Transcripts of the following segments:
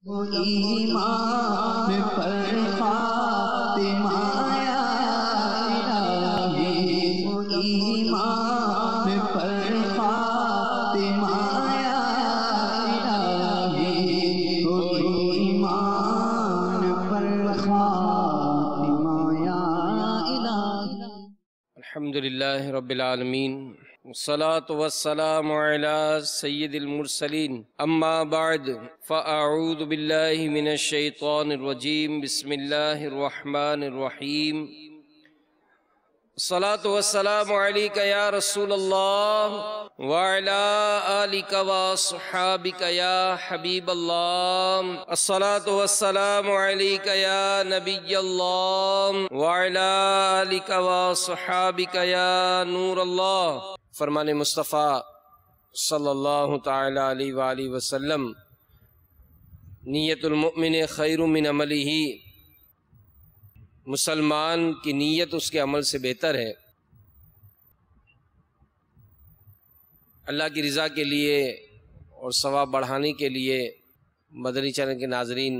ایمان پر خاتمہ یا الہی، ایمان پر خاتمہ یا الہی، ایمان پر خاتمہ یا الہی۔ الحمدللہ رب العالمین، والصلاة والسلام على سید المرسلین، اما بعد فاعوذ باللہ من الشیطان الرجیم، بسم اللہ الرحمن الرحیم۔ الصلاة والسلام علیک یا رسول اللہ وعلی آلک واصحابک یا حبیب اللہ۔ الصلاة والسلام علیک یا نبی اللہ وعلی آلک واصحابک یا نور اللہ۔ فرمان مصطفیٰ صلی اللہ تعالی علیہ وآلہ وسلم، نیت المؤمن خیر من عملہ، مسلمان کی نیت اس کے عمل سے بہتر ہے۔ اللہ کی رضا کے لیے اور ثواب بڑھانے کے لیے مدنی چینل کے ناظرین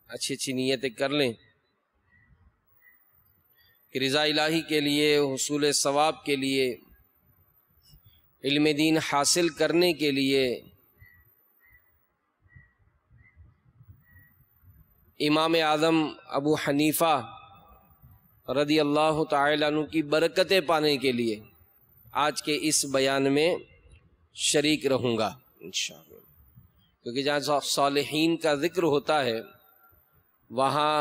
اچھی اچھی نیتیں کر لیں کہ رضا الہی کے لیے، حصول ثواب کے لیے، علم دین حاصل کرنے کے لیے امام اعظم ابو حنیفہ رضی اللہ تعالیٰ عنہ کی برکتیں پانے کے لیے آج کے اس بیان میں شریک رہوں گا انشاءاللہ، کیونکہ جہاں صالحین کا ذکر ہوتا ہے وہاں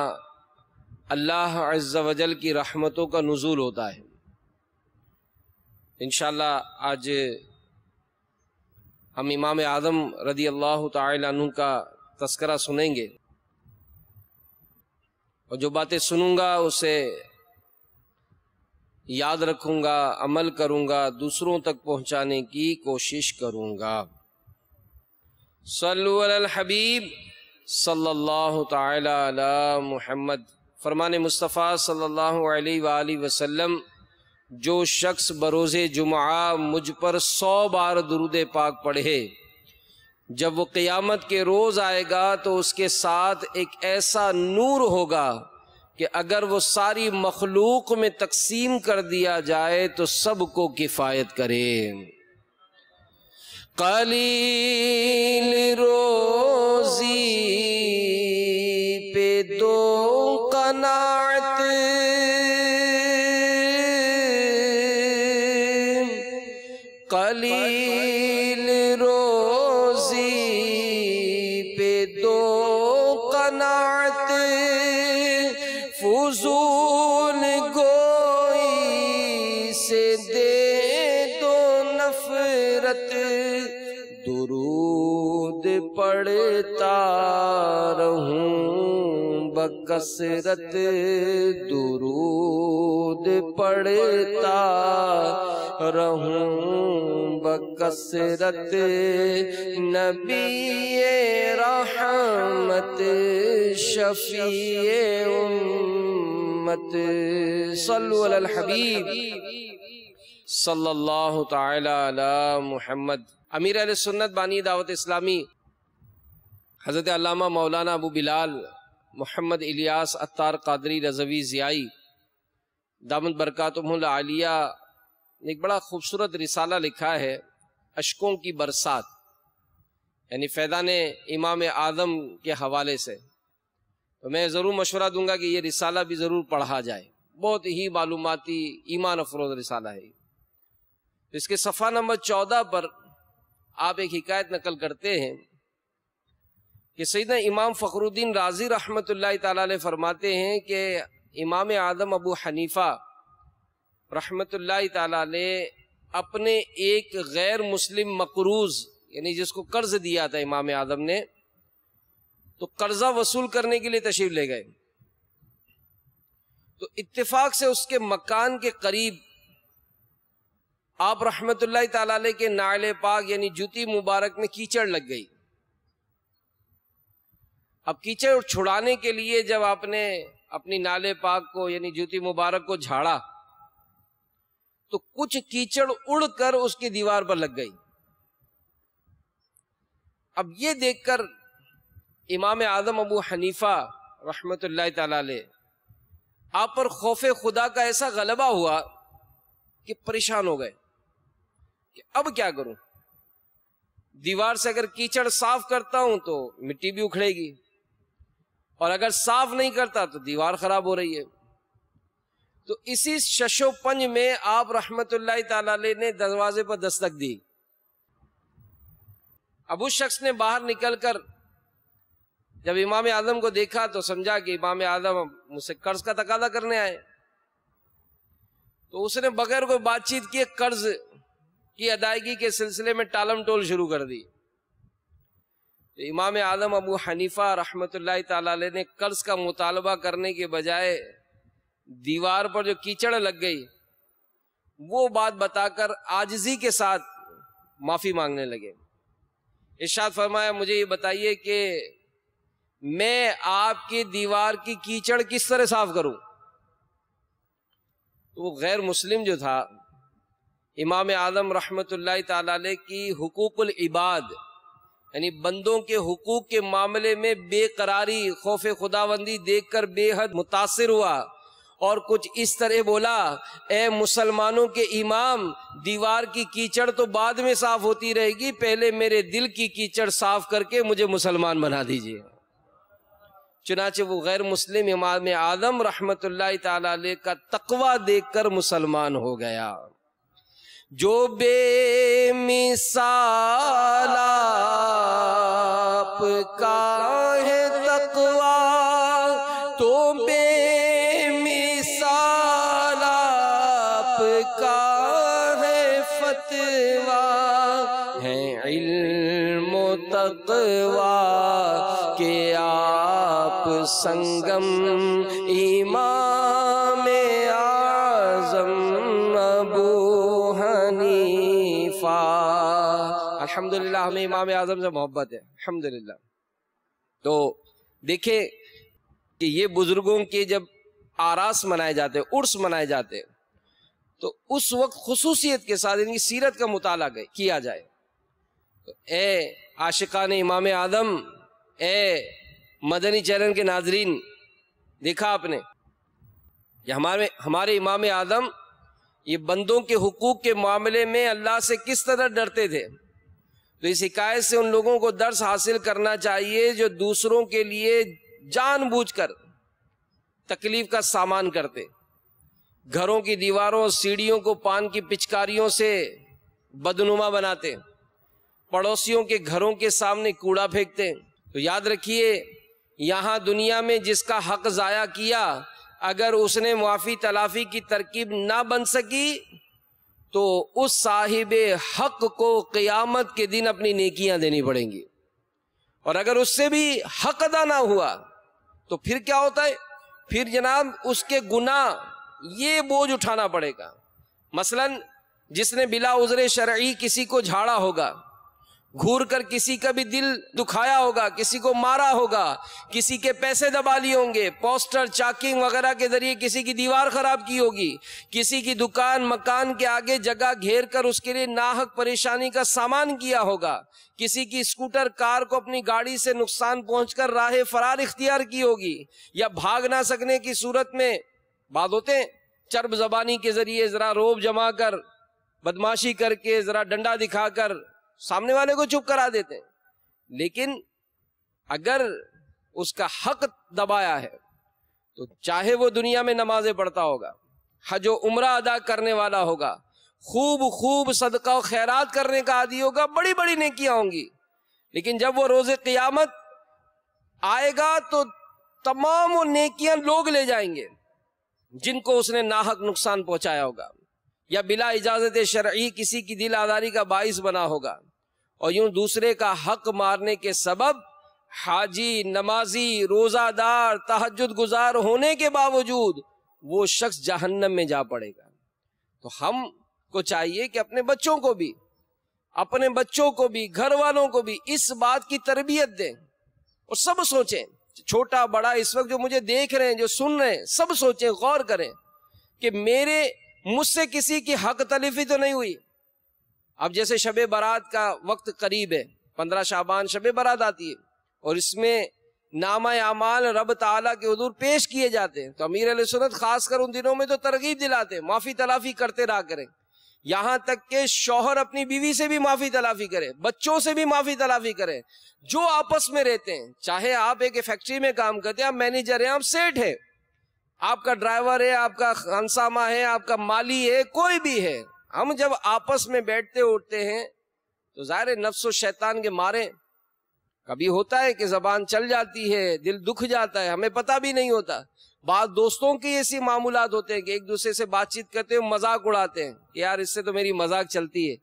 اللہ عز و جل کی رحمتوں کا نزول ہوتا ہے۔ انشاءاللہ آج ہم امام اعظم رضی اللہ تعالی عنہ کا تذکرہ سنیں گے، اور جو باتیں سنوں گا اسے یاد رکھوں گا، عمل کروں گا، دوسروں تک پہنچانے کی کوشش کروں گا۔ صلو علی الحبیب صلی اللہ تعالی علی محمد۔ فرمان مصطفیٰ صلی اللہ علیہ وآلہ وسلم، جو شخص بروز جمعہ مجھ پر 100 بار درود پاک پڑھے، جب وہ قیامت کے روز آئے گا تو اس کے ساتھ ایک ایسا نور ہوگا کہ اگر وہ ساری مخلوق میں تقسیم کر دیا جائے تو سب کو کفایت کرے۔ قلیل روزی پہ دو قناعت، قلیل روزی پہ دو قناعت، فضول گوئی سے دے دو نفرت، درود پڑھتا رہوں بکثرت، درود پڑھتا رہوں بکثرت، نبی رحمت شفیع امت۔ صلو علی الحبیب صلی اللہ تعالی علی محمد۔ امیر اہل سنت بانی دعوت اسلامی حضرت علامہ مولانا ابو بلال محمد الیاس عطار قادری رضوی ضیائی دامت برکاتہم العالیہ نے ایک بڑا خوبصورت رسالہ لکھا ہے، اشکوں کی برسات، یعنی فیضان امام اعظم کے حوالے سے۔ تو میں ضرور مشورہ دوں گا کہ یہ رسالہ بھی ضرور پڑھا جائے، بہت ہی معلوماتی ایمان افروز رسالہ ہے۔ اس کے صفحہ نمبر 14 پر آپ ایک حکایت نقل کرتے ہیں کہ سیدنا امام فخر الدین رازی رحمۃ اللہ تعالی علیہ فرماتے ہیں کہ امام اعظم ابو حنیفہ رحمۃ اللہ تعالی علیہ اپنے ایک غیر مسلم مقروض، یعنی جس کو قرض دیا تھا امام اعظم نے، تو قرضہ وصول کرنے کے لیے تشریف لے گئے، تو اتفاق سے اس کے مکان کے قریب آپ رحمۃ اللہ تعالی علیہ کے نعل پاک یعنی جوتی مبارک میں کیچڑ لگ گئی۔ اب کیچڑ چھڑانے کے لیے جب آپ نے اپنی نعل پاک کو یعنی جوتی مبارک کو جھاڑا تو کچھ کیچڑ اڑ کر اس کی دیوار پر لگ گئی۔ اب یہ دیکھ کر امام اعظم ابو حنیفہ رحمۃ اللہ تعالی علیہ، آپ پر خوف خدا کا ایسا غلبہ ہوا کہ پریشان ہو گئے کہ اب کیا کروں، دیوار سے اگر کیچڑ صاف کرتا ہوں تو مٹی بھی اکھڑے گی، اور اگر صاف نہیں کرتا تو دیوار خراب ہو رہی ہے۔ تو اسی شش و پنج میں آپ رحمت اللہ تعالی علیہ نے دروازے پر دستک دی۔ اب اس شخص نے باہر نکل کر جب امام اعظم کو دیکھا تو سمجھا کہ امام اعظم مجھ سے قرض کا تقاضا کرنے آئے، تو اس نے بغیر کوئی بات چیت کیے قرض کی ادائیگی کے سلسلے میں ٹالم ٹول شروع کر دی۔ تو امام اعظم ابو حنیفہ رحمت اللہ تعالی علیہ نے قرض کا مطالبہ کرنے کے بجائے دیوار پر جو کیچڑ لگ گئی وہ بات بتا کر عاجزی کے ساتھ معافی مانگنے لگے۔ ارشاد فرمایا مجھے یہ بتائیے کہ میں آپ کی دیوار کی کیچڑ کس طرح صاف کروں؟ تو وہ غیر مسلم جو تھا، امام اعظم رحمت اللہ تعالی علیہ کی حقوق العباد یعنی بندوں کے حقوق کے معاملے میں بے قراری، خوف خداوندی دیکھ کر بے حد متاثر ہوا اور کچھ اس طرح بولا، اے مسلمانوں کے امام، دیوار کی کیچڑ تو بعد میں صاف ہوتی رہے گی، پہلے میرے دل کی کیچڑ صاف کر کے مجھے مسلمان بنا دیجیے۔ چنانچہ وہ غیر مسلم امام اعظم رحمت اللہ تعالی علیہ کا تقوی دیکھ کر مسلمان ہو گیا۔ جو بے مثال آپ کا ہے تقوی، تو بے مثال آپ کا ہے فتویٰ، ہے علم و تقوی کہ آپ سنگم امام اعظم ابو حنیفہ۔ الحمدللہ ہمیں امام اعظم سے محبت ہے، الحمدللہ۔ تو دیکھیں کہ یہ بزرگوں کے جب آراس منائے جاتے، عرس منائے جاتے، تو اس وقت خصوصیت کے ساتھ ان کی سیرت کا مطالعہ کیا جائے۔ تو اے عاشقان امام اعظم، اے مدنی چینل کے ناظرین، دیکھا آپ نے کہ ہمارے امام اعظم یہ بندوں کے حقوق کے معاملے میں اللہ سے کس طرح ڈرتے تھے۔ تو اس حکایت سے ان لوگوں کو درس حاصل کرنا چاہیے جو دوسروں کے لیے جان بوجھ کر تکلیف کا سامان کرتے، گھروں کی دیواروں سیڑھیوں کو پان کی پچکاریوں سے بدنما بناتے، پڑوسیوں کے گھروں کے سامنے کوڑا پھینکتے۔ تو یاد رکھیے، یہاں دنیا میں جس کا حق ضائع کیا، اگر اس نے معافی تلافی کی ترکیب نہ بن سکی تو اس صاحب حق کو قیامت کے دن اپنی نیکیاں دینی پڑیں گی، اور اگر اس سے بھی حق ادا نہ ہوا تو پھر کیا ہوتا ہے، پھر جناب اس کے گناہ یہ بوجھ اٹھانا پڑے گا۔ مثلا جس نے بلا عذر شرعی کسی کو جھاڑا ہوگا، گھور کر کسی کا بھی دل دکھایا ہوگا، کسی کو مارا ہوگا، کسی کے پیسے دبا لیے ہوں گے، پوسٹر چاکنگ وغیرہ کے ذریعے کسی کی دیوار خراب کی ہوگی، کسی کی دکان مکان کے آگے جگہ گھیر کر اس کے لیے ناحق پریشانی کا سامان کیا ہوگا، کسی کی اسکوٹر کار کو اپنی گاڑی سے نقصان پہنچ کر راہ فرار اختیار کی ہوگی، یا بھاگ نہ سکنے کی صورت میں بعض ہوتے ہیں چرب زبانی کے ذریعے ذرا روب جما کر، بدماشی کر کے، ذرا ڈنڈا دکھا کر سامنے والے کو چپ کرا دیتے ہیں۔ لیکن اگر اس کا حق دبایا ہے تو چاہے وہ دنیا میں نمازیں پڑھتا ہوگا، حج و عمرہ ادا کرنے والا ہوگا، خوب صدقہ و خیرات کرنے کا عادی ہوگا، بڑی بڑی نیکیاں ہوں گی، لیکن جب وہ روز قیامت آئے گا تو تمام وہ نیکیاں لوگ لے جائیں گے جن کو اس نے ناحق نقصان پہنچایا ہوگا، یا بلا اجازت شرعی کسی کی دل آزاری کا باعث بنا ہوگا، اور یوں دوسرے کا حق مارنے کے سبب حاجی، نمازی، روزہ دار، تہجد گزار ہونے کے باوجود وہ شخص جہنم میں جا پڑے گا۔ تو ہم کو چاہیے کہ اپنے بچوں کو بھی گھر والوں کو بھی اس بات کی تربیت دیں، اور سب سوچیں، چھوٹا بڑا اس وقت جو مجھے دیکھ رہے ہیں، جو سن رہے ہیں، سب سوچیں، غور کریں کہ مجھ سے کسی کی حق تلفی تو نہیں ہوئی۔ اب جیسے شب برات کا وقت قریب ہے، 15 شعبان شب برات آتی ہے، اور اس میں نامہ اعمال رب تعالیٰ کے حضور پیش کیے جاتے ہیں، تو امیر علیہ سنت خاص کر ان دنوں میں تو ترغیب دلاتے ہیں معافی تلافی کرتے رہا کریں، یہاں تک کہ شوہر اپنی بیوی سے بھی معافی تلافی کرے، بچوں سے بھی معافی تلافی کرے، جو آپس میں رہتے ہیں، چاہے آپ ایک فیکٹری میں کام کرتے ہیں، آپ مینیجر ہیں، آپ سیٹ ہیں، آپ کا ڈرائیور ہے، آپ کا خانسامہ ہے، آپ کا مالی ہے، کوئی بھی ہے، ہم جب آپس میں بیٹھتے اٹھتے ہیں تو ظاہر نفس و شیطان کے مارے کبھی ہوتا ہے کہ زبان چل جاتی ہے، دل دکھ جاتا ہے، ہمیں پتہ بھی نہیں ہوتا۔ بعض دوستوں کی ایسی معمولات ہوتے ہیں کہ ایک دوسرے سے بات چیت کرتے ہیں، مذاق اڑاتے ہیں کہ یار اس سے تو میری مذاق چلتی ہے۔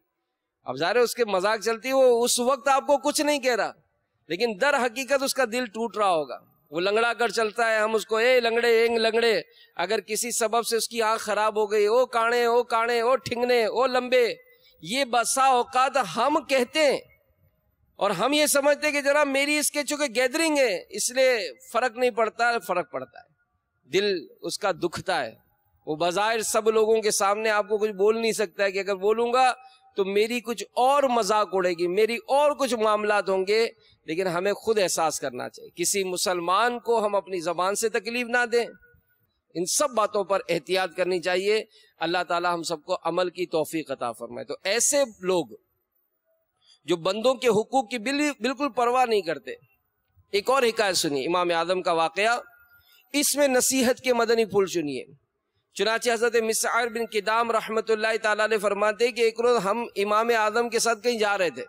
اب ظاہر ہے اس کے مذاق چلتی ہے، وہ اس وقت آپ کو کچھ نہیں کہہ رہا، لیکن در حقیقت اس کا دل ٹوٹ رہا ہوگا، وہ لنگڑا کر چلتا ہے، ہم اس کو اے لنگڑے اینگ لنگڑے، اگر کسی سبب سے اس کی آنکھ خراب ہو گئی، او کانے او کانے او ٹھنگنے او لمبے، یہ بسا اوقات ہم کہتے ہیں اور ہم یہ سمجھتے ہیں کہ جناب میری اس کے چونکہ گیدرنگ ہے اس لیے فرق نہیں پڑتا، فرق پڑتا ہے، دل اس کا دکھتا ہے، وہ بظاہر سب لوگوں کے سامنے آپ کو کچھ بول نہیں سکتا ہے کہ اگر بولوں گا تو میری کچھ اور مذاق اڑے گی، میری اور کچھ معاملات ہوں گے، لیکن ہمیں خود احساس کرنا چاہیے کسی مسلمان کو ہم اپنی زبان سے تکلیف نہ دیں، ان سب باتوں پر احتیاط کرنی چاہیے۔ اللہ تعالی ہم سب کو عمل کی توفیق عطا فرمائے۔ تو ایسے لوگ جو بندوں کے حقوق کی بالکل پرواہ نہیں کرتے، ایک اور حکایت سنیے امام اعظم کا واقعہ، اس میں نصیحت کے مدنی پھول سنیے۔ چنانچہ حضرت مسعر بن کدام رحمت اللہ تعالیٰ علیہ فرماتے کہ ایک روز ہم امام اعظم کے ساتھ کہیں جا رہے تھے،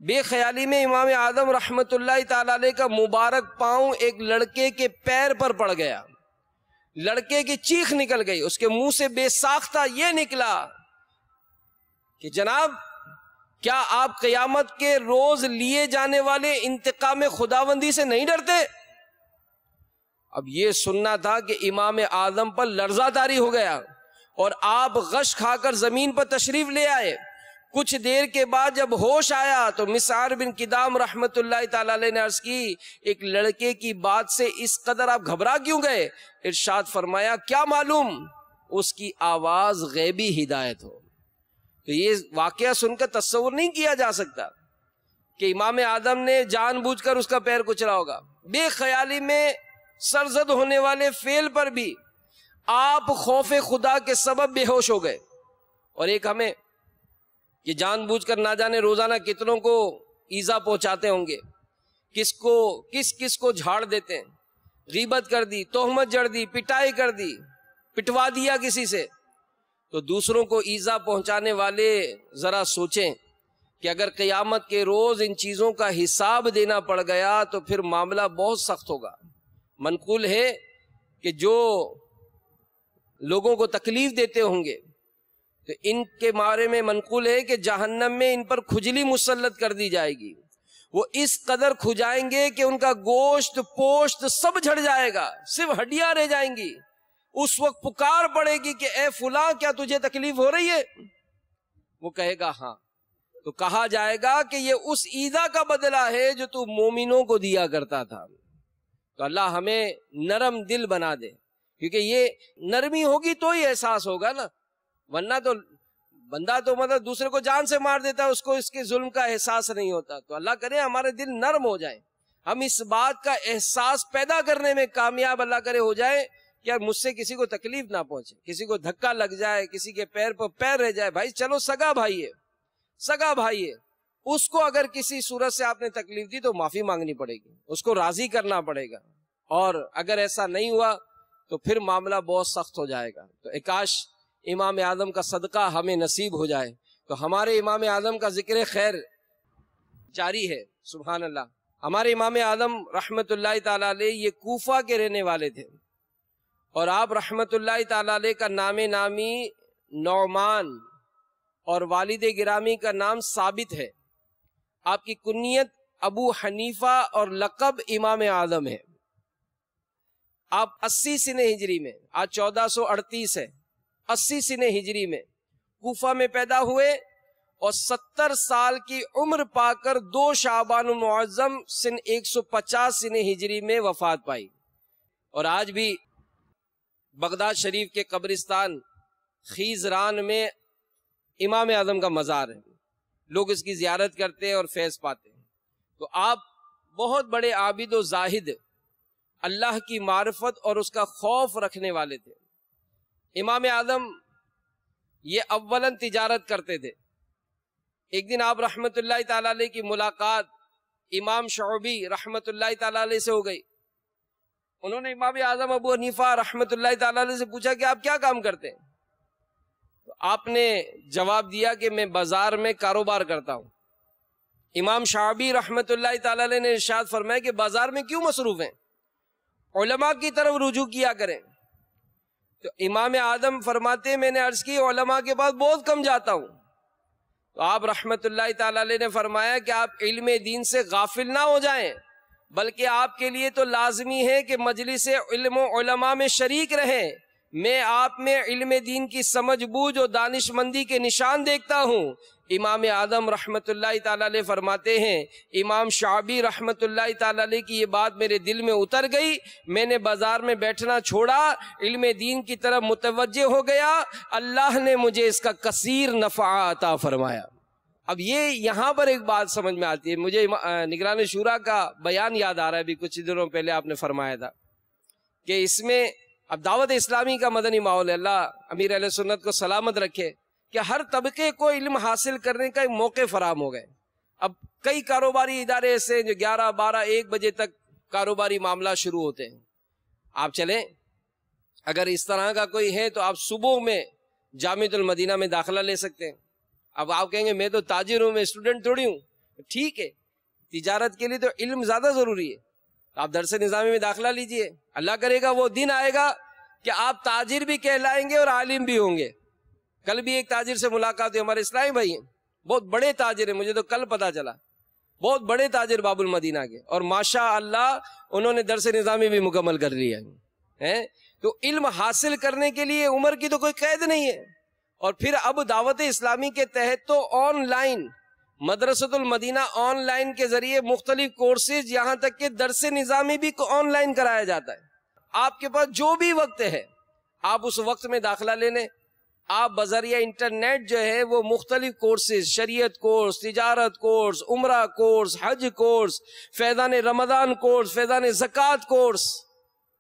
بے خیالی میں امام اعظم رحمت اللہ تعالیٰ علیہ کا مبارک پاؤں ایک لڑکے کے پیر پر پڑ گیا، لڑکے کی چیخ نکل گئی، اس کے منہ سے بے ساختہ یہ نکلا کہ جناب کیا آپ قیامت کے روز لیے جانے والے انتقام خداوندی سے نہیں ڈرتے؟ اب یہ سننا تھا کہ امام اعظم پر لرزہ طاری ہو گیا اور آپ غش کھا کر زمین پر تشریف لے آئے۔ کچھ دیر کے بعد جب ہوش آیا تو مسعر بن کدام رحمت اللہ تعالی علیہ نے عرض کی ایک لڑکے کی بات سے اس قدر آپ گھبرا کیوں گئے؟ ارشاد فرمایا کیا معلوم اس کی آواز غیبی ہدایت ہو۔ تو یہ واقعہ سن کر تصور نہیں کیا جا سکتا کہ امام اعظم نے جان بوجھ کر اس کا پیر کچلا ہوگا، بے خیالی میں سرزد ہونے والے فعل پر بھی آپ خوف خدا کے سبب بے ہوش ہو گئے، اور ایک ہمیں کہ جان بوجھ کر نہ جانے روزانہ کتنوں کو ایذا پہنچاتے ہوں گے، کس کو جھاڑ دیتے ہیں، غیبت کر دی، تہمت جڑ دی، پٹائی کر دی، پٹوا دیا کسی سے، تو دوسروں کو ایذا پہنچانے والے ذرا سوچیں کہ اگر قیامت کے روز ان چیزوں کا حساب دینا پڑ گیا تو پھر معاملہ بہت سخت ہوگا۔ منقول ہے کہ جو لوگوں کو تکلیف دیتے ہوں گے تو ان کے بارے میں منقول ہے کہ جہنم میں ان پر کھجلی مسلط کر دی جائے گی، وہ اس قدر کھجائیں گے کہ ان کا گوشت پوشت سب جھڑ جائے گا، صرف ہڈیاں رہ جائیں گی۔ اس وقت پکار پڑے گی کہ اے فلاں کیا تجھے تکلیف ہو رہی ہے؟ وہ کہے گا ہاں، تو کہا جائے گا کہ یہ اس ایذا کا بدلہ ہے جو تو مومنوں کو دیا کرتا تھا۔ تو اللہ ہمیں نرم دل بنا دے، کیونکہ یہ نرمی ہوگی تو ہی احساس ہوگا نا، ورنہ تو بندہ تو مطلب دوسرے کو جان سے مار دیتا ہے، اس کو اس کے ظلم کا احساس نہیں ہوتا۔ تو اللہ کرے ہمارے دل نرم ہو جائیں، ہم اس بات کا احساس پیدا کرنے میں کامیاب اللہ کرے ہو جائے کہ یار مجھ سے کسی کو تکلیف نہ پہنچے، کسی کو دھکا لگ جائے، کسی کے پیر پر پیر رہ جائے، بھائی چلو سگا بھائی ہے، اس کو اگر کسی صورت سے آپ نے تکلیف دی تو معافی مانگنی پڑے گی، اس کو راضی کرنا پڑے گا، اور اگر ایسا نہیں ہوا تو پھر معاملہ بہت سخت ہو جائے گا۔ تو کاش امام اعظم کا صدقہ ہمیں نصیب ہو جائے۔ تو ہمارے امام اعظم کا ذکر خیر جاری ہے، سبحان اللہ۔ ہمارے امام اعظم رحمت اللہ تعالیٰ علیہ یہ کوفہ کے رہنے والے تھے، اور آپ رحمت اللہ تعالیٰ علیہ کا نام نامی نعمان اور والد گرامی کا نام ثابت ہے۔ آپ کی کنیت ابو حنیفہ اور لقب امام اعظم ہے۔ آپ 80 سنہ ہجری میں، آج 1438 ہے، 80 سنہ ہجری میں کوفہ میں پیدا ہوئے اور 70 سال کی عمر پا کر 2 شعبان المعظم سن 150 سنہ ہجری میں وفات پائی۔ اور آج بھی بغداد شریف کے قبرستان خیزران میں امام اعظم کا مزار ہے، لوگ اس کی زیارت کرتے ہیں اور فیض پاتے ہیں۔ تو آپ بہت بڑے عابد و زاہد، اللہ کی معرفت اور اس کا خوف رکھنے والے تھے۔ امام اعظم یہ اولاً تجارت کرتے تھے۔ ایک دن آپ رحمت اللہ تعالی علیہ کی ملاقات امام شعبی رحمت اللہ تعالی علیہ سے ہو گئی۔ انہوں نے امام اعظم ابو حنیفہ رحمت اللہ تعالی علیہ سے پوچھا کہ آپ کیا کام کرتے ہیں؟ تو آپ نے جواب دیا کہ میں بازار میں کاروبار کرتا ہوں۔ امام شعبی رحمت اللہ تعالی علیہ نے ارشاد فرمایا کہ بازار میں کیوں مصروف ہیں، علماء کی طرف رجوع کیا کریں۔ تو امام اعظم فرماتے ہیں میں نے عرض کی علماء کے پاس بہت کم جاتا ہوں۔ تو آپ رحمت اللہ تعالی علیہ نے فرمایا کہ آپ علم دین سے غافل نہ ہو جائیں، بلکہ آپ کے لیے تو لازمی ہے کہ مجلس علم و علماء میں شریک رہیں۔ میں آپ میں علم دین کی سمجھ بوجھ اور دانش مندی کے نشان دیکھتا ہوں۔ امام اعظم رحمت اللہ تعالی علیہ فرماتے ہیں امام شعبی رحمت اللہ تعالی علیہ کی یہ بات میرے دل میں اتر گئی، میں نے بازار میں بیٹھنا چھوڑا، علم دین کی طرف متوجہ ہو گیا، اللہ نے مجھے اس کا کثیر نفع عطا فرمایا۔ اب یہ یہاں پر ایک بات سمجھ میں آتی ہے، مجھے نگران شورا کا بیان یاد آ رہا ہے، ابھی کچھ دنوں پہلے آپ نے فرمایا تھا کہ اس میں اب دعوت اسلامی کا مدنی ماحول ہے، اللہ امیر اہل سنت کو سلامت رکھے، کہ ہر طبقے کو علم حاصل کرنے کا ایک موقع فراہم ہو گئے۔ اب کئی کاروباری ادارے ایسے ہیں جو 11، 12، 1 بجے تک کاروباری معاملہ شروع ہوتے ہیں۔ آپ چلیں، اگر اس طرح کا کوئی ہے تو آپ صبح میں جامعۃ المدینہ میں داخلہ لے سکتے ہیں۔ اب آپ کہیں گے میں تو تاجر ہوں، میں اسٹوڈنٹ تھوڑی ہوں، ٹھیک ہے، تجارت کے لیے تو علم زیادہ ضروری ہے، آپ درس نظامی میں داخلہ لیجئے، اللہ کرے گا وہ دن آئے گا کہ آپ تاجر بھی کہلائیں گے اور عالم بھی ہوں گے۔ کل بھی ایک تاجر سے ملاقات ہوئی، ہمارے اسلامی بھائی ہیں، بہت بڑے تاجر ہیں، مجھے تو کل پتا چلا، بہت بڑے تاجر باب المدینہ کے، اور ماشاء اللہ انہوں نے درس نظامی بھی مکمل کر لیا ہے۔ تو علم حاصل کرنے کے لیے عمر کی تو کوئی قید نہیں ہے۔ اور پھر اب دعوت اسلامی کے تحت تو آن لائن مدرسۃ المدینہ آن لائن کے ذریعے مختلف کورسز، یہاں تک کہ درس نظامی بھی آن لائن کرایا جاتا ہے۔ آپ کے پاس جو بھی وقت ہے آپ اس وقت میں داخلہ لے لیں۔ آپ بذریعہ انٹرنیٹ جو ہے وہ مختلف کورسز، شریعت کورس، تجارت کورس، عمرہ کورس، حج کورس، فیضان رمضان کورس، فیضان زکوٰۃ کورس،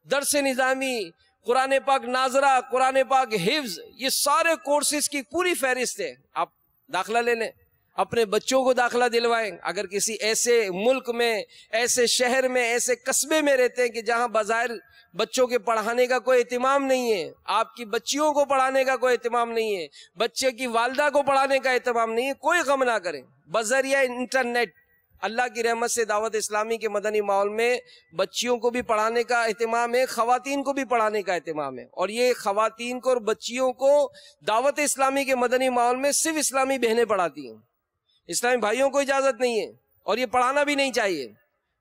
درس نظامی، قرآن پاک ناظرہ، قرآن پاک حفظ، یہ سارے کورسز کی پوری فہرست ہے۔ آپ داخلہ لے لیں، اپنے بچوں کو داخلہ دلوائیں۔ اگر کسی ایسے ملک میں، ایسے شہر میں، ایسے قصبے میں رہتے ہیں کہ جہاں بظاہر بچوں کے پڑھانے کا کوئی اہتمام نہیں ہے، آپ کی بچیوں کو پڑھانے کا کوئی اہتمام نہیں ہے، بچے کی والدہ کو پڑھانے کا اہتمام نہیں ہے، کوئی غم نہ کریں، بذریعہ انٹرنیٹ اللہ کی رحمت سے دعوت اسلامی کے مدنی ماحول میں بچیوں کو بھی پڑھانے کا اہتمام ہے، خواتین کو بھی پڑھانے کا اہتمام ہے۔ اور یہ خواتین کو اور بچیوں کو دعوت اسلامی کے مدنی ماحول میں صرف اسلامی بہنیں پڑھاتی ہیں، اسلامی بھائیوں کو اجازت نہیں ہے، اور یہ پڑھانا بھی نہیں چاہیے۔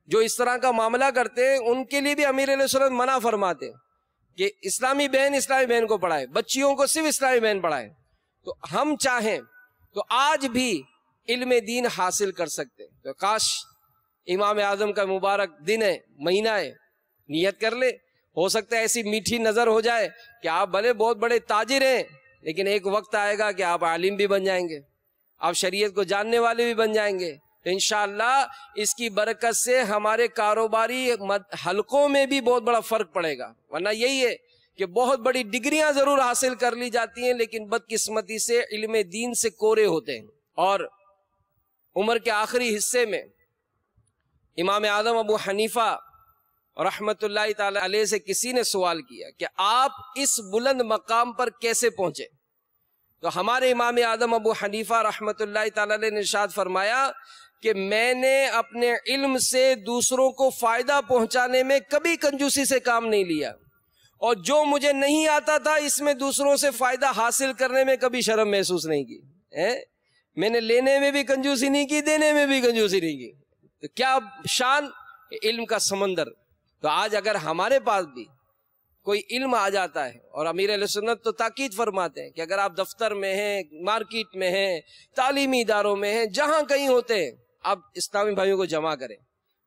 جو اس طرح کا معاملہ کرتے ہیں ان کے لیے بھی امیر علیہ سنت منع فرماتے ہیں کہ اسلامی بہن کو پڑھائے، بچیوں کو صرف اسلامی بہن پڑھائے۔ تو ہم چاہیں تو آج بھی علم دین حاصل کر سکتے ہیں۔ تو کاش امام اعظم کا مبارک دن ہے، مہینہ ہے، نیت کر لے، ہو سکتا ہے ایسی میٹھی نظر ہو جائے کہ آپ بھلے بہت بڑے تاجر ہیں لیکن ایک وقت آئے گا کہ آپ عالم بھی بن جائیں گے، آپ شریعت کو جاننے والے بھی بن جائیں گے۔ تو انشاءاللہ اس کی برکت سے ہمارے کاروباری حلقوں میں بھی بہت بڑا فرق پڑے گا۔ ورنہ یہی ہے کہ بہت بڑی ڈگریاں ضرور حاصل کر لی جاتی ہیں لیکن بدقسمتی سے علم دین سے کورے ہوتے ہیں۔ اور عمر کے آخری حصے میں امام اعظم ابو حنیفہ رحمت اللہ تعالی علیہ سے کسی نے سوال کیا کہ آپ اس بلند مقام پر کیسے پہنچے؟ تو ہمارے امام اعظم ابو حنیفہ رحمت اللہ تعالی علیہ نے ارشاد فرمایا کہ میں نے اپنے علم سے دوسروں کو فائدہ پہنچانے میں کبھی کنجوسی سے کام نہیں لیا، اور جو مجھے نہیں آتا تھا اس میں دوسروں سے فائدہ حاصل کرنے میں کبھی شرم محسوس نہیں کی۔ میں نے لینے میں بھی کنجوسی نہیں کی، دینے میں بھی کنجوسی نہیں کی۔ تو کیا شان علم کا سمندر۔ تو آج اگر ہمارے پاس بھی کوئی علم آ جاتا ہے، اور امیر اہل سنت تو تاکید فرماتے ہیں کہ اگر آپ دفتر میں ہیں، مارکیٹ میں ہیں، تعلیمی اداروں میں ہیں، جہاں کہیں ہوتے ہیں، آپ اسلامی بھائیوں کو جمع کریں،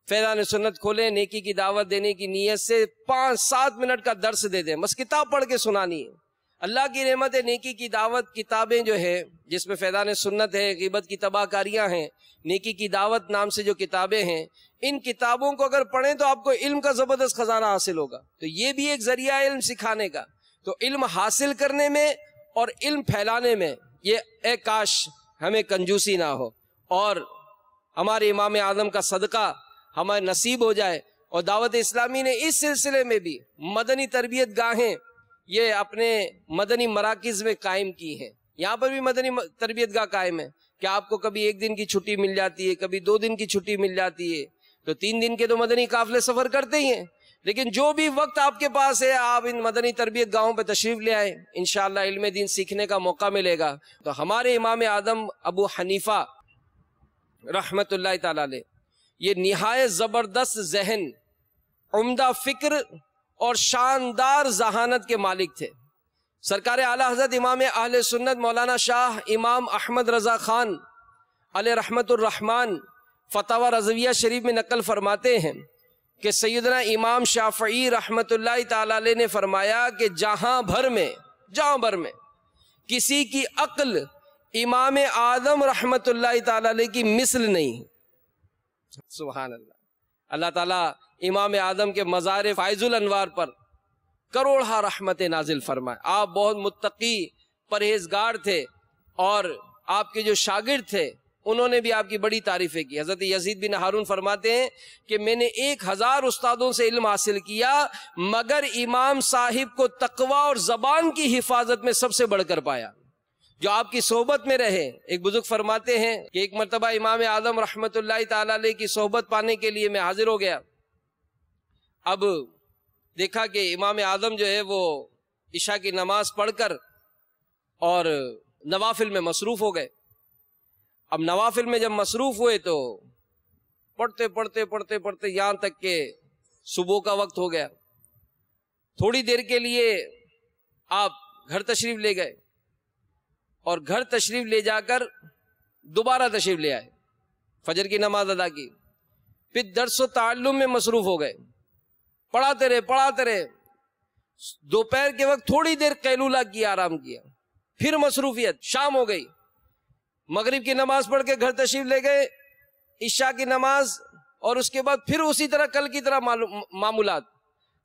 فیضان سنت کھولیں، نیکی کی دعوت دینے کی نیت سے 5-7 منٹ کا درس دے دیں، بس کتاب پڑھ کے سنانی ہے، اللہ کی نعمت ہے، نیکی کی دعوت کتابیں جو ہے جس میں فیضان سنت ہے، غیبت کی تباہ کاریاں ہیں، نیکی کی دعوت نام سے جو کتابیں ہیں، ان کتابوں کو اگر پڑھیں تو آپ کو علم کا زبردست خزانہ حاصل ہوگا. تو یہ بھی ایک ذریعہ ہے علم سکھانے کا. تو علم حاصل کرنے میں اور علم پھیلانے میں یہ اے کاش ہمیں کنجوسی نہ ہو اور ہمارے امام اعظم کا صدقہ ہمیں نصیب ہو جائے. اور دعوت اسلامی نے اس سلسلے میں بھی مدنی تربیت گاہیں یہ اپنے مدنی مراکز میں قائم کی ہیں. یہاں پر بھی مدنی تربیت گاہ قائم ہے کہ آپ کو کبھی 1 دن کی چھٹی مل جاتی ہے، کبھی 2 دن کی چھٹی مل جاتی ہے. تو 3 دن کے تو مدنی قافلے سفر کرتے ہی ہیں، لیکن جو بھی وقت آپ کے پاس ہے آپ ان مدنی تربیت گاہوں پہ تشریف لے آئیں، انشاءاللہ علم دین سیکھنے کا موقع ملے گا. تو ہمارے امام اعظم ابو حنیفہ رحمت اللہ تعالی علیہ یہ نہایت زبردست ذہن، عمدہ فکر اور شاندار ذہانت کے مالک تھے. سرکار اعلیٰ حضرت امام اہل سنت مولانا شاہ امام احمد رضا خان علیہ رحمت الرحمن فتاوی رضویہ شریف میں نقل فرماتے ہیں کہ سیدنا امام شافعی رحمت اللہ تعالی علیہ نے فرمایا کہ جہاں بھر میں کسی کی عقل امام اعظم رحمت اللہ تعالی علیہ کی مثل نہیں. سبحان اللہ. اللہ تعالیٰ امام اعظم کے مزار فائز الانوار پر کروڑہ رحمت نازل فرمائے. آپ بہت متقی پرہیزگار تھے اور آپ کے جو شاگرد تھے انہوں نے بھی آپ کی بڑی تعریفیں کی. حضرت یزید بن ہارون فرماتے ہیں کہ میں نے 1000 استادوں سے علم حاصل کیا مگر امام صاحب کو تقوی اور زبان کی حفاظت میں سب سے بڑھ کر پایا جو آپ کی صحبت میں رہے. ایک بزرگ فرماتے ہیں کہ ایک مرتبہ امام اعظم رحمت اللہ تعالی علیہ کی صحبت پانے کے لیے میں حاضر ہو گیا. اب دیکھا کہ امام اعظم جو ہے وہ عشاء کی نماز پڑھ کر اور نوافل میں مصروف ہو گئے. اب نوافل میں جب مصروف ہوئے تو پڑھتے یہاں تک کہ صبح کا وقت ہو گیا. تھوڑی دیر کے لیے آپ گھر تشریف لے گئے اور گھر تشریف لے جا کر دوبارہ تشریف لے آئے، فجر کی نماز ادا کی، پھر درس و تعلم میں مصروف ہو گئے، پڑھاتے رہے. دوپہر کے وقت تھوڑی دیر قیلولہ کیا، آرام کیا، پھر مصروفیت. شام ہو گئی، مغرب کی نماز پڑھ کے گھر تشریف لے گئے، عشاء کی نماز، اور اس کے بعد پھر اسی طرح کل کی طرح معمولات.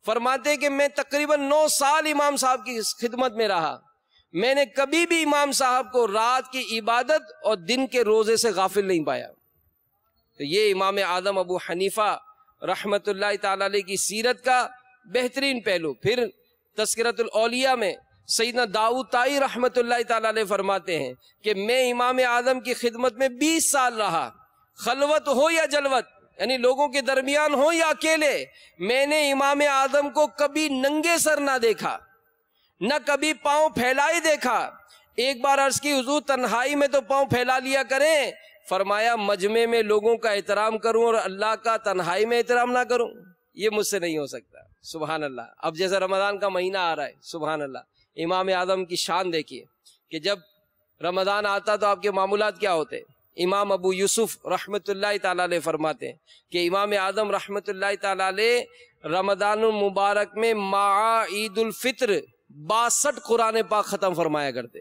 فرماتے کہ میں تقریباً 9 سال امام صاحب کی خدمت میں رہا، میں نے کبھی بھی امام صاحب کو رات کی عبادت اور دن کے روزے سے غافل نہیں پایا. تو یہ امام اعظم ابو حنیفہ رحمت اللہ تعالی علیہ کی سیرت کا بہترین پہلو. پھر تذکرۃ الاولیاء میں سیدنا داؤد طائی رحمت اللہ تعالی علیہ فرماتے ہیں کہ میں امام اعظم کی خدمت میں 20 سال رہا، خلوت ہو یا جلوت، یعنی لوگوں کے درمیان ہو یا اکیلے، میں نے امام اعظم کو کبھی ننگے سر نہ دیکھا، نہ کبھی پاؤں پھیلائے دیکھا. ایک بار عرض کی حضور تنہائی میں تو پاؤں پھیلا لیا کریں، فرمایا مجمع میں لوگوں کا احترام کروں اور اللہ کا تنہائی میں احترام نہ کروں، یہ مجھ سے نہیں ہو سکتا. سبحان اللہ. اب جیسے رمضان کا مہینہ آ رہا ہے، سبحان اللہ، امام اعظم کی شان دیکھیے کہ جب رمضان آتا تو آپ کے معمولات کیا ہوتے. امام ابو یوسف رحمت اللہ تعالی علیہ فرماتے ہیں کہ امام اعظم رحمت اللہ تعالی علیہ رمضان المبارک میں مع عید الفطر 62 قرآن پاک ختم فرمایا کرتے.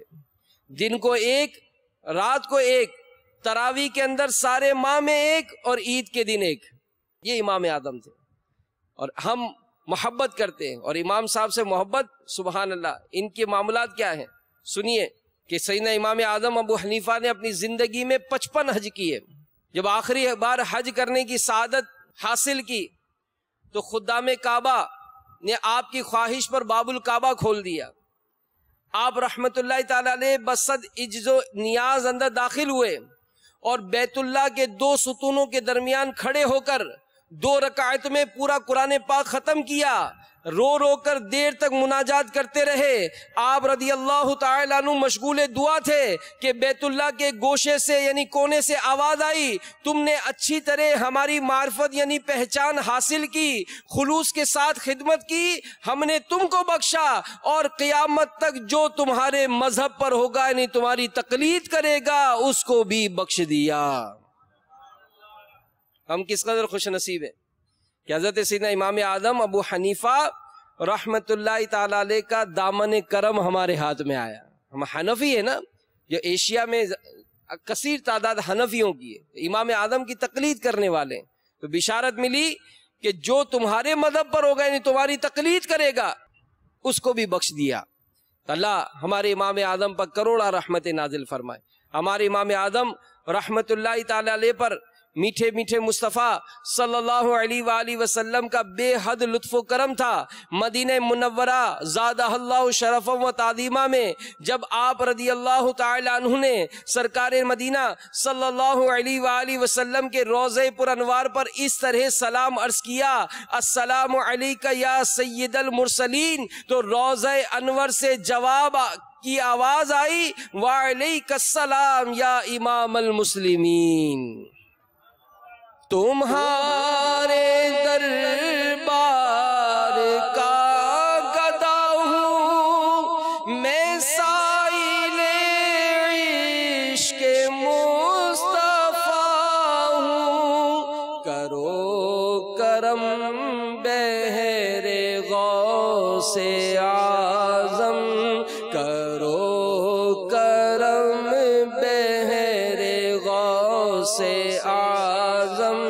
دن کو 1، رات کو 1، تراویح کے اندر سارے ماہ میں 1 اور عید کے دن 1. یہ امام اعظم تھے اور ہم محبت کرتے ہیں اور امام صاحب سے محبت. سبحان اللہ. ان کے معاملات کیا ہیں سنیے کہ سیدنا امام اعظم ابو حنیفہ نے اپنی زندگی میں 55 حج کیے. جب آخری بار حج کرنے کی سعادت حاصل کی تو خدام کعبہ نے آپ کی خواہش پر باب الکعبہ کھول دیا. آپ رحمت اللہ تعالی علیہ بصد عجز و نیاز اندر داخل ہوئے اور بیت اللہ کے 2 ستونوں کے درمیان کھڑے ہو کر 2 رکعت میں پورا قرآن پاک ختم کیا. رو رو کر دیر تک مناجات کرتے رہے. آپ رضی اللہ تعالیٰ عنہ مشغول دعا تھے کہ بیت اللہ کے گوشے سے یعنی کونے سے آواز آئی، تم نے اچھی طرح ہماری معرفت یعنی پہچان حاصل کی، خلوص کے ساتھ خدمت کی، ہم نے تم کو بخشا اور قیامت تک جو تمہارے مذہب پر ہوگا یعنی تمہاری تقلید کرے گا اس کو بھی بخش دیا. ہم کس قدر خوش نصیب ہیں کہ حضرت سیدنا امام اعظم ابو حنیفہ رحمت اللہ تعالیٰ علیہ کا دامن کرم ہمارے ہاتھ میں آیا. ہم حنفی ہیں نا، جو ایشیا میں کثیر تعداد حنفیوں کی ہے، امام اعظم کی تقلید کرنے والے ہیں. تو بشارت ملی کہ جو تمہارے مذہب پر ہوگا یعنی تمہاری تقلید کرے گا اس کو بھی بخش دیا. اللہ ہمارے امام اعظم پر کروڑا رحمت نازل فرمائے. ہمارے امام اعظم رحمت اللہ تعالی علیہ پر میٹھے میٹھے مصطفیٰ صلی اللہ علیہ وآلہ وسلم کا بے حد لطف و کرم تھا. مدینہ منورہ زادہ اللہ شرفا و تعظیمہ میں جب آپ رضی اللہ تعالی عنہ نے سرکار مدینہ صلی اللہ علیہ وآلہ وسلم کے روضہ پر انوار پر اس طرح سلام عرض کیا، السلام علیک یا سید المرسلین، تو روضہ انور سے جواب کی آواز آئی، وعلیک السلام یا امام المسلمین. تمہارے دربار کا گدا ہوں میں، سائل عشق مصطفیٰ ہوں. کرو کرم بہر غوث اعظم، کرو کرم بہر غوث اعظم،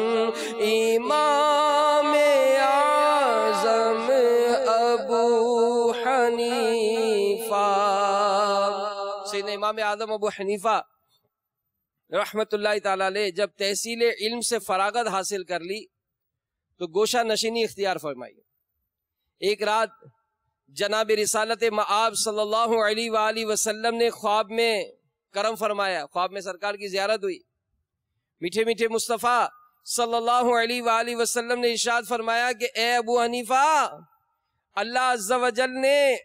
امام اعظم ابو حنیفہ. سیدنا امام اعظم ابو حنیفہ رحمت اللہ تعالی علیہ جب تحصیل علم سے فراغت حاصل کر لی تو گوشہ نشینی اختیار فرمائی. ایک رات جناب رسالت مآب صلی اللہ علیہ وآلہ وسلم نے خواب میں کرم فرمایا. خواب میں سرکار کی زیارت ہوئی. میٹھے میٹھے مصطفیٰ صلی اللہ علیہ وآلہ وسلم نے ارشاد فرمایا کہ اے ابو حنیفہ، اللہ عز و جل نے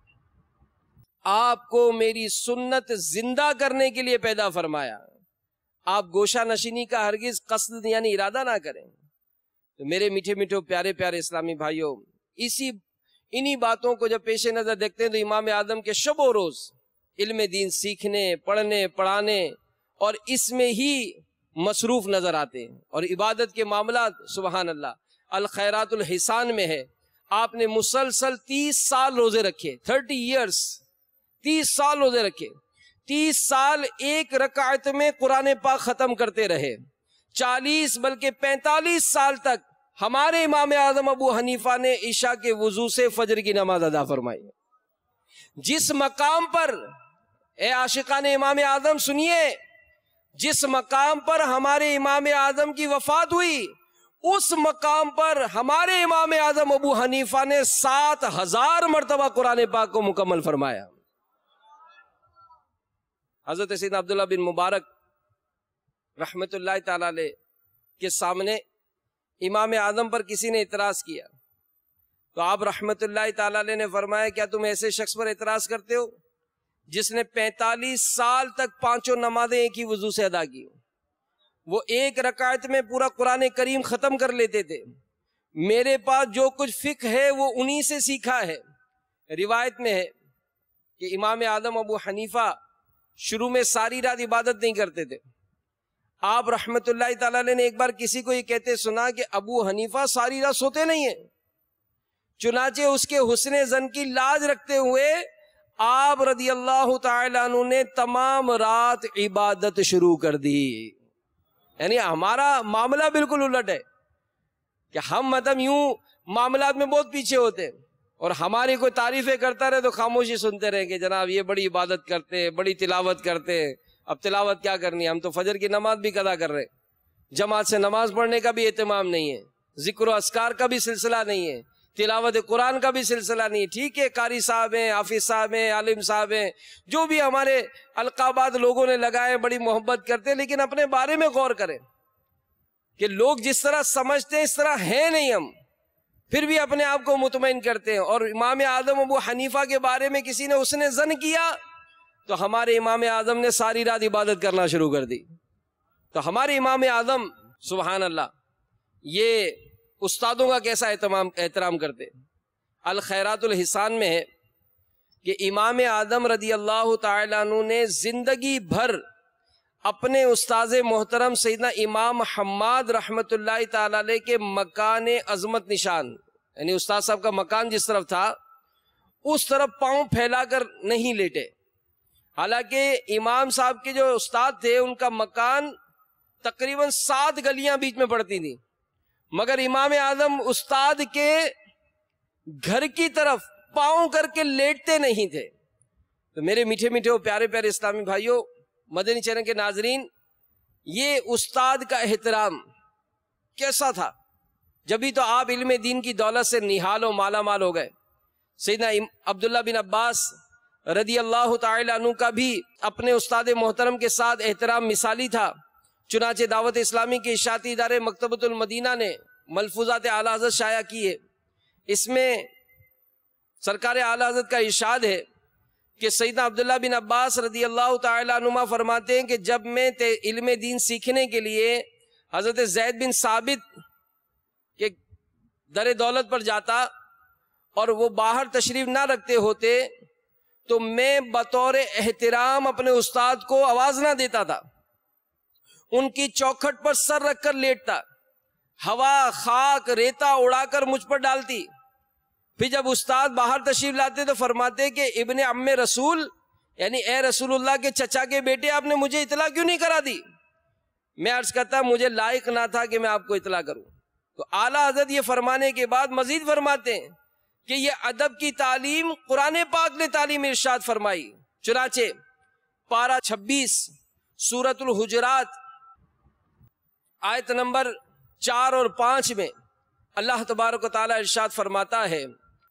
آپ کو میری سنت زندہ کرنے کے لیے پیدا فرمایا. آپ گوشہ نشینی کا ہرگز قصد یعنی ارادہ نہ کریں. تو میرے میٹھے میٹھے پیارے پیارے اسلامی بھائیوں، انہی باتوں کو جب پیش نظر دیکھتے ہیں تو امام اعظم کے شب و روز علم دین سیکھنے، پڑھنے، پڑھانے اور اس میں ہی مصروف نظر آتے ہیں. اور عبادت کے معاملات سبحان اللہ الخیرات الحسان میں ہے. آپ نے مسلسل 30 سال روزے رکھے، 30 ایئرس، 30 سال روزے رکھے. 30 سال ایک رکعت میں قرآن پاک ختم کرتے رہے. 40 بلکہ 45 سال تک ہمارے امام اعظم ابو حنیفہ نے عشاء کے وضو سے فجر کی نماز ادا فرمائی. جس مقام پر، اے عاشقان امام اعظم سنیے، جس مقام پر ہمارے امام اعظم کی وفات ہوئی اس مقام پر ہمارے امام اعظم ابو حنیفہ نے 7000 مرتبہ قرآن پاک کو مکمل فرمایا. حضرت سیدنا عبداللہ بن مبارک رحمت اللہ تعالی علیہ کے سامنے امام اعظم پر کسی نے اعتراض کیا تو آپ رحمت اللہ تعالی علیہ نے فرمایا، کیا تم ایسے شخص پر اعتراض کرتے ہو جس نے 45 سال تک 5 نمازیں ایک ہی وضو سے ادا کی؟ وہ ایک رکعت میں پورا قرآن کریم ختم کر لیتے تھے. میرے پاس جو کچھ فقہ ہے وہ انہی سے سیکھا ہے. روایت میں ہے کہ امام اعظم ابو حنیفہ شروع میں ساری رات عبادت نہیں کرتے تھے. آپ رحمت اللہ تعالیٰ نے ایک بار کسی کو یہ کہتے سنا کہ ابو حنیفہ ساری رات سوتے نہیں ہیں. چنانچہ اس کے حسن زن کی لاج رکھتے ہوئے آپ رضی اللہ تعالیٰ عنہ نے تمام رات عبادت شروع کر دی. یعنی ہمارا معاملہ بالکل الٹ ہے کہ ہم مطلب یوں معاملات میں بہت پیچھے ہوتے ہیں اور ہماری کوئی تعریفیں کرتا رہے تو خاموشی سنتے رہے کہ جناب یہ بڑی عبادت کرتے ہیں، بڑی تلاوت کرتے ہیں. اب تلاوت کیا کرنی ہے، ہم تو فجر کی نماز بھی قضا کر رہے، جماعت سے نماز پڑھنے کا بھی اہتمام نہیں ہے، ذکر و اذکار کا بھی سلسلہ نہیں ہے، تلاوت قرآن کا بھی سلسلہ نہیں. ٹھیک ہے، قاری صاحب ہیں، حافظ صاحب ہیں، عالم صاحب ہیں، جو بھی ہمارے القابات لوگوں نے لگائے، بڑی محبت کرتے ہیں، لیکن اپنے بارے میں غور کریں کہ لوگ جس طرح سمجھتے ہیں اس طرح ہیں نہیں. ہم پھر بھی اپنے آپ کو مطمئن کرتے ہیں. اور امام اعظم ابو حنیفہ کے بارے میں کسی نے اس نے ظن کیا تو ہمارے امام اعظم نے ساری رات عبادت کرنا شروع کر دی. تو ہمارے امام اعظم سبحان اللہ یہ استادوں کا کیسا احترام کرتے. الخیرات الحسان میں ہے کہ امام اعظم رضی اللہ تعالیٰ عنہ نے زندگی بھر اپنے استاذ محترم سیدنا امام حماد رحمت اللہ تعالی علیہ کے مکان عظمت نشان، یعنی استاد صاحب کا مکان جس طرف تھا اس طرف پاؤں پھیلا کر نہیں لیٹے. حالانکہ امام صاحب کے جو استاد تھے ان کا مکان تقریباً 7 گلیاں بیچ میں پڑتی تھیں، مگر امام اعظم استاد کے گھر کی طرف پاؤں کر کے لیٹتے نہیں تھے. تو میرے میٹھے میٹھے اور پیارے پیارے اسلامی بھائیوں، مدنی چینل کے ناظرین، یہ استاد کا احترام کیسا تھا. جبھی تو آپ علم دین کی دولت سے نہال و مالا مال ہو گئے. سیدنا عبداللہ بن عباس رضی اللہ تعالی عنہ کا بھی اپنے استاد محترم کے ساتھ احترام مثالی تھا. چنانچہ دعوت اسلامی کے اشاعتی ادارے مکتبۃ المدینہ نے ملفوظات اعلیٰ حضرت شائع کیے. اس میں سرکار اعلیٰ حضرت کا ارشاد ہے کہ سیدنا عبداللہ بن عباس رضی اللہ تعالی عنہما فرماتے ہیں کہ جب میں علم دین سیکھنے کے لیے حضرت زید بن ثابت کے در دولت پر جاتا اور وہ باہر تشریف نہ رکھتے ہوتے تو میں بطور احترام اپنے استاد کو آواز نہ دیتا تھا. ان کی چوکھٹ پر سر رکھ کر لیٹتا، ہوا خاک ریتا اڑا کر مجھ پر ڈالتی. پھر جب استاد باہر تشریف لاتے تو فرماتے کہ ابن عم رسول، یعنی اے رسول اللہ کے چچا کے بیٹے، آپ نے مجھے اطلاع کیوں نہیں کرا دی؟ میں عرض کرتا مجھے لائق نہ تھا کہ میں آپ کو اطلاع کروں. تو اعلیٰ حضرت یہ فرمانے کے بعد مزید فرماتے ہیں کہ یہ ادب کی تعلیم قرآن پاک نے تعلیم ارشاد فرمائی. چنانچہ پارہ 26 سورۃ الحجرات آیت نمبر 4 اور 5 میں اللہ تبارک و تعالی ارشاد فرماتا ہے،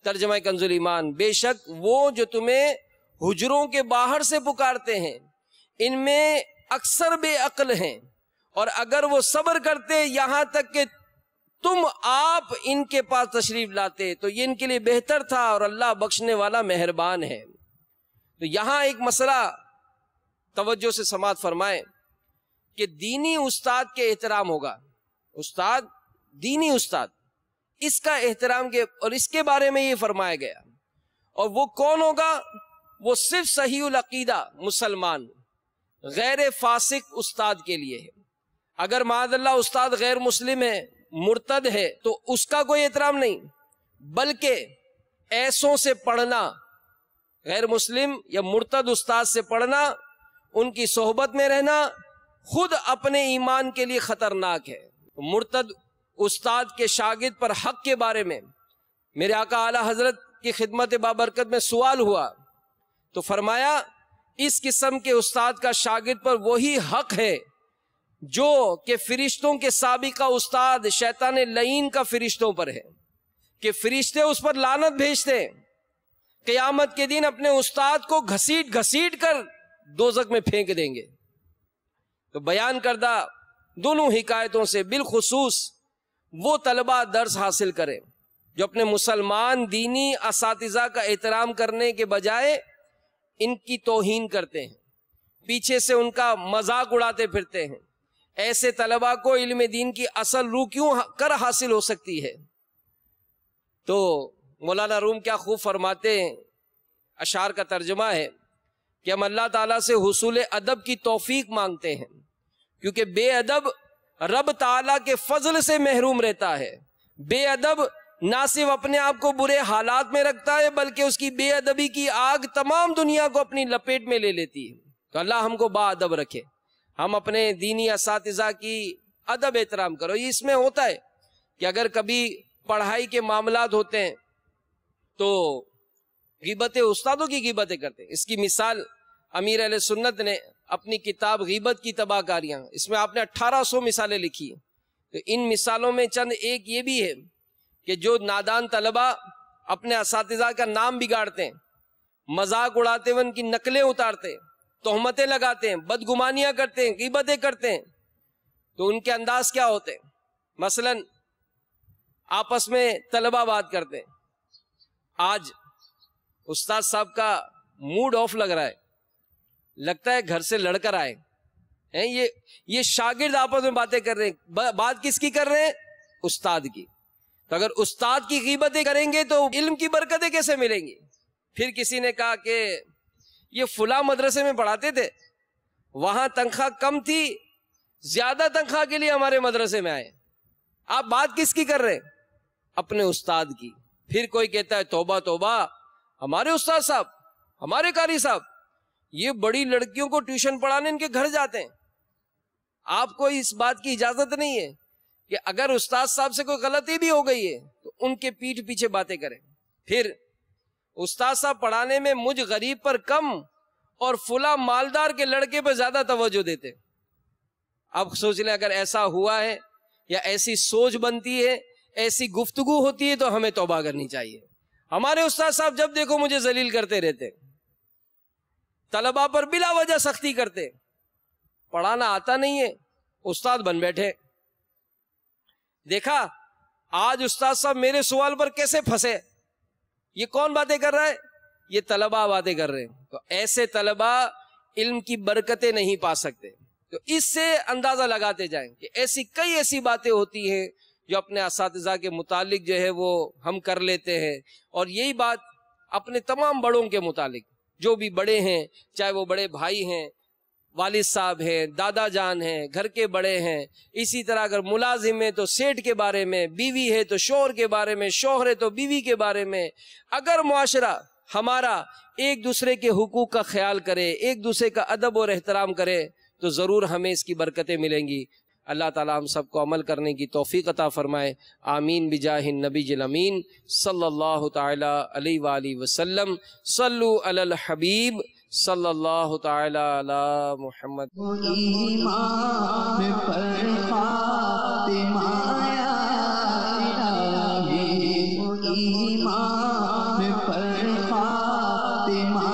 ترجمہ کنز ایمان، بے شک وہ جو تمہیں حجروں کے باہر سے پکارتے ہیں ان میں اکثر بے عقل ہیں، اور اگر وہ صبر کرتے یہاں تک کہ تم آپ ان کے پاس تشریف لاتے تو یہ ان کے لیے بہتر تھا، اور اللہ بخشنے والا مہربان ہے. تو یہاں ایک مسئلہ توجہ سے سماعت فرمائیں کہ دینی استاد کے احترام ہوگا. استاد، دینی استاد، اس کا احترام کے اور اس کے بارے میں یہ فرمایا گیا. اور وہ کون ہوگا؟ وہ صرف صحیح العقیدہ مسلمان، غیر فاسق استاد کے لیے ہے. اگر معاذ اللہ استاد غیر مسلم ہے، مرتد ہے، تو اس کا کوئی احترام نہیں، بلکہ ایسوں سے پڑھنا، غیر مسلم یا مرتد استاد سے پڑھنا، ان کی صحبت میں رہنا خود اپنے ایمان کے لیے خطرناک ہے. مرتد استاد کے شاگرد پر حق کے بارے میں میرے آقا اعلیٰ حضرت کی خدمت بابرکت میں سوال ہوا تو فرمایا اس قسم کے استاد کا شاگرد پر وہی حق ہے جو کہ فرشتوں کے سابقہ استاد شیطان لعین کا فرشتوں پر ہے، کہ فرشتے اس پر لعنت بھیجتے ہیں، قیامت کے دن اپنے استاد کو گھسیٹ گھسیٹ کر دوزخ میں پھینک دیں گے. تو بیان کردہ دونوں حکایتوں سے بالخصوص وہ طلبہ درس حاصل کریں جو اپنے مسلمان دینی اساتذہ کا احترام کرنے کے بجائے ان کی توہین کرتے ہیں، پیچھے سے ان کا مذاق اڑاتے پھرتے ہیں. ایسے طلبہ کو علم دین کی اصل روح کیوں کر حاصل ہو سکتی ہے؟ تو مولانا روم کیا خوب فرماتے ہیں، اشعار کا ترجمہ ہے کہ ہم اللہ تعالیٰ سے حصول ادب کی توفیق مانگتے ہیں، کیونکہ بے ادب رب تعالیٰ کے فضل سے محروم رہتا ہے. بے ادب نہ صرف اپنے آپ کو برے حالات میں رکھتا ہے بلکہ اس کی بے ادبی کی آگ تمام دنیا کو اپنی لپیٹ میں لے لیتی ہے. تو اللہ ہم کو با ادب رکھے. ہم اپنے دینی اساتذہ کی ادب احترام کرو. اس میں ہوتا ہے کہ اگر کبھی پڑھائی کے معاملات ہوتے ہیں تو غیبتیں، استادوں کی غیبتیں کرتے ہیں. اس کی مثال امیر اہل سنت نے اپنی کتاب غیبت کی تباہ کاریاں، اس میں آپ نے 1800 مثالیں لکھی ہیں. تو ان مثالوں میں چند ایک یہ بھی ہے کہ جو نادان طلبہ اپنے اساتذہ کا نام بگاڑتے ہیں، مذاق اڑاتے ہوئے ان کی نقلیں اتارتے ہیں، تہمتیں لگاتے ہیں، بدگمانیاں کرتے ہیں، غیبتیں کرتے ہیں، تو ان کے انداز کیا ہوتے ہیں؟ مثلا آپس میں طلبہ بات کرتے ہیں، آج استاد صاحب کا موڈ آف لگ رہا ہے، لگتا ہے گھر سے لڑ کر آئے ہیں. یہ شاگرد آپس میں باتیں کر رہے ہیں. بات کس کی کر رہے ہیں؟ استاد کی. تو اگر استاد کی غیبتیں کریں گے تو علم کی برکتیں کیسے ملیں گی؟ پھر کسی نے کہا کہ یہ فلاں مدرسے میں پڑھاتے تھے، وہاں تنخواہ کم تھی، زیادہ تنخواہ کے لیے ہمارے مدرسے میں آئے. آپ بات کس کی کر رہے ہیں؟ اپنے استاد کی. پھر کوئی کہتا ہے توبہ توبہ، ہمارے استاد صاحب، ہمارے قاری صاحب یہ بڑی لڑکیوں کو ٹیوشن پڑھانے ان کے گھر جاتے ہیں. آپ کو اس بات کی اجازت نہیں ہے کہ اگر استاد صاحب سے کوئی غلطی بھی ہو گئی ہے تو ان کے پیٹھ پیچھے باتیں کریں. پھر استاد صاحب پڑھانے میں مجھ غریب پر کم اور فلاں مالدار کے لڑکے پہ زیادہ توجہ دیتے. اب سوچ لیں اگر ایسا ہوا ہے یا ایسی سوچ بنتی ہے، ایسی گفتگو ہوتی ہے تو ہمیں توبہ کرنی چاہیے. ہمارے استاد صاحب جب دیکھو مجھے ذلیل کرتے رہتے، طلباء پر بلا وجہ سختی کرتے. پڑھانا آتا نہیں ہے، استاد بن بیٹھے. دیکھا آج استاد صاحب میرے سوال پر کیسے پھنسے. یہ کون باتیں کر رہا ہے؟ یہ طلباء باتیں کر رہے ہیں. تو ایسے طلباء علم کی برکتیں نہیں پا سکتے. تو اس سے اندازہ لگاتے جائیں کہ کئی ایسی باتیں ہوتی ہیں جو اپنے اساتذہ کے متعلق جو ہے وہ ہم کر لیتے ہیں. اور یہی بات اپنے تمام بڑوں کے متعلق، جو بھی بڑے ہیں، چاہے وہ بڑے بھائی ہیں، والد صاحب ہیں، دادا جان ہیں، گھر کے بڑے ہیں. اسی طرح اگر ملازم ہے تو سیٹھ کے بارے میں، بیوی ہے تو شوہر کے بارے میں، شوہر ہے تو بیوی کے بارے میں. اگر معاشرہ ہمارا ایک دوسرے کے حقوق کا خیال کرے، ایک دوسرے کا ادب اور احترام کرے تو ضرور ہمیں اس کی برکتیں ملیں گی. اللہ تعالی ہم سب کو عمل کرنے کی توفیق عطا فرمائے. آمین بجاہ النبی الامین صلی اللہ تعالی علیہ وآلہ وسلم. صلو علی الحبیب صلی اللہ تعالی علی محمد. ایمان پر خاتمہ یا الہی، ایمان پر خاتمہ